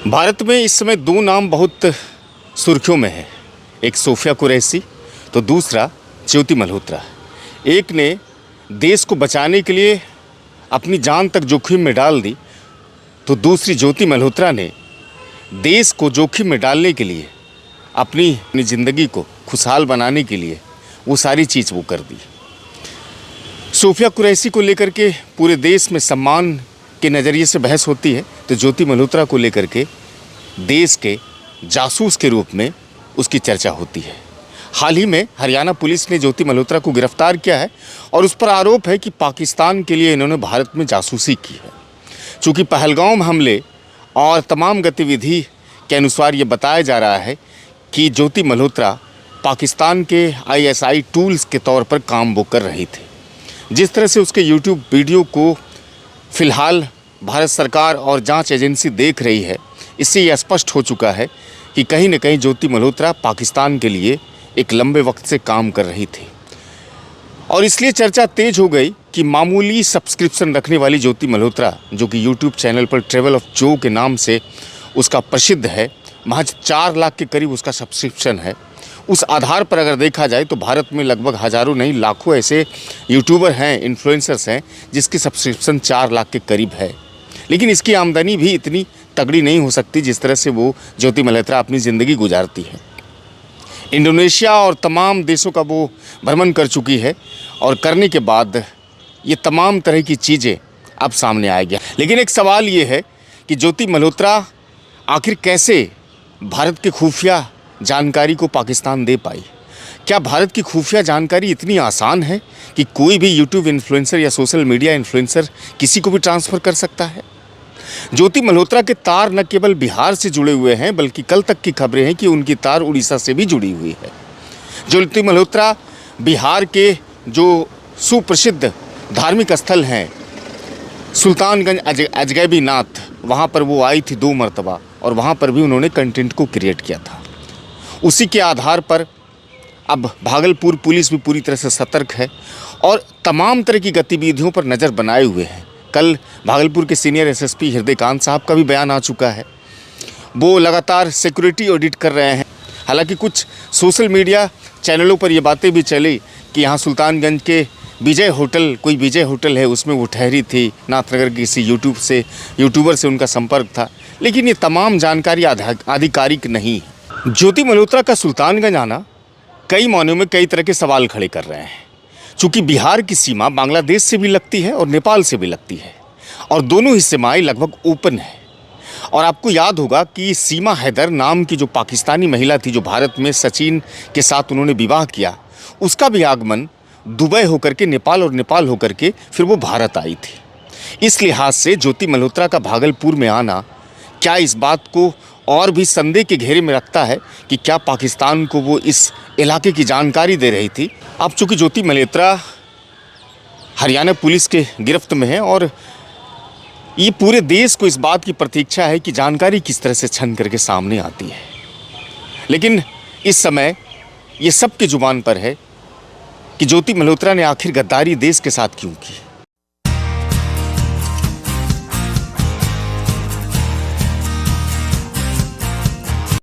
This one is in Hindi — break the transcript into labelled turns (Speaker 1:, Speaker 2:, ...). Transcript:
Speaker 1: भारत में इस समय दो नाम बहुत सुर्खियों में हैं। एक सोफिया कुरैशी तो दूसरा ज्योति मल्होत्रा। एक ने देश को बचाने के लिए अपनी जान तक जोखिम में डाल दी, तो दूसरी ज्योति मल्होत्रा ने देश को जोखिम में डालने के लिए अपनी ज़िंदगी को खुशहाल बनाने के लिए वो सारी चीज़ वो कर दी। सोफिया कुरैशी को लेकर के पूरे देश में सम्मान के नज़रिए से बहस होती है, तो ज्योति मल्होत्रा को लेकर के देश के जासूस के रूप में उसकी चर्चा होती है। हाल ही में हरियाणा पुलिस ने ज्योति मल्होत्रा को गिरफ्तार किया है और उस पर आरोप है कि पाकिस्तान के लिए इन्होंने भारत में जासूसी की है। चूँकि पहलगाम हमले और तमाम गतिविधि के अनुसार ये बताया जा रहा है कि ज्योति मल्होत्रा पाकिस्तान के ISI टूल्स के तौर पर काम वो कर रही थी। जिस तरह से उसके YouTube वीडियो को फ़िलहाल भारत सरकार और जांच एजेंसी देख रही है, इससे यह स्पष्ट हो चुका है कि कहीं न कहीं ज्योति मल्होत्रा पाकिस्तान के लिए एक लंबे वक्त से काम कर रही थी। और इसलिए चर्चा तेज हो गई कि मामूली सब्सक्रिप्शन रखने वाली ज्योति मल्होत्रा, जो कि YouTube चैनल पर ट्रैवल ऑफ जो के नाम से उसका प्रसिद्ध है, महज 4 लाख के करीब उसका सब्सक्रिप्शन है। उस आधार पर अगर देखा जाए तो भारत में लगभग हज़ारों नहीं लाखों ऐसे यूट्यूबर हैं, इन्फ्लुएंसर्स हैं जिसकी सब्सक्रिप्शन 4 लाख के करीब है। लेकिन इसकी आमदनी भी इतनी तगड़ी नहीं हो सकती जिस तरह से वो ज्योति मल्होत्रा अपनी ज़िंदगी गुजारती है। इंडोनेशिया और तमाम देशों का वो भ्रमण कर चुकी है और करने के बाद ये तमाम तरह की चीज़ें अब सामने आएगी। लेकिन एक सवाल ये है कि ज्योति मल्होत्रा आखिर कैसे भारत के खुफिया जानकारी को पाकिस्तान दे पाई। क्या भारत की खुफिया जानकारी इतनी आसान है कि कोई भी यूट्यूब इन्फ्लुएंसर या सोशल मीडिया इन्फ्लुएंसर किसी को भी ट्रांसफ़र कर सकता है? ज्योति मल्होत्रा के तार न केवल बिहार से जुड़े हुए हैं, बल्कि कल तक की खबरें हैं कि उनकी तार उड़ीसा से भी जुड़ी हुई है। ज्योति मल्होत्रा बिहार के जो सुप्रसिद्ध धार्मिक स्थल हैं, सुल्तानगंज अजगैबी नाथ, वहाँ पर वो आई थी 2 मरतबा और वहाँ पर भी उन्होंने कंटेंट को क्रिएट किया था। उसी के आधार पर अब भागलपुर पुलिस भी पूरी तरह से सतर्क है और तमाम तरह की गतिविधियों पर नज़र बनाए हुए है। कल भागलपुर के सीनियर SSP हृदयकांत साहब का भी बयान आ चुका है। वो लगातार सिक्योरिटी ऑडिट कर रहे हैं। हालांकि कुछ सोशल मीडिया चैनलों पर ये बातें भी चली कि यहाँ सुल्तानगंज के कोई विजय होटल है, उसमें वो ठहरी थी, नाथनगर के किसी यूट्यूबर से उनका संपर्क था। लेकिन ये तमाम जानकारी आधिकारिक नहीं है। ज्योति मल्होत्रा का सुल्तानगंज आना कई मायनों में कई तरह के सवाल खड़े कर रहे हैं। चूँकि बिहार की सीमा बांग्लादेश से भी लगती है और नेपाल से भी लगती है और दोनों ही सीमाएं लगभग ओपन है। और आपको याद होगा कि सीमा हैदर नाम की जो पाकिस्तानी महिला थी, जो भारत में सचिन के साथ उन्होंने विवाह किया, उसका भी आगमन दुबई होकर के नेपाल और नेपाल होकर के फिर वो भारत आई थी। इस लिहाज से ज्योति मल्होत्रा का भागलपुर में आना क्या इस बात को और भी संदेह के घेरे में रखता है कि क्या पाकिस्तान को वो इस इलाके की जानकारी दे रही थी। अब चूँकि ज्योति मल्होत्रा हरियाणा पुलिस के गिरफ्त में है और ये पूरे देश को इस बात की प्रतीक्षा है कि जानकारी किस तरह से छन करके सामने आती है। लेकिन इस समय ये सबकी जुबान पर है कि ज्योति मल्होत्रा ने आखिर गद्दारी देश के साथ क्यों की।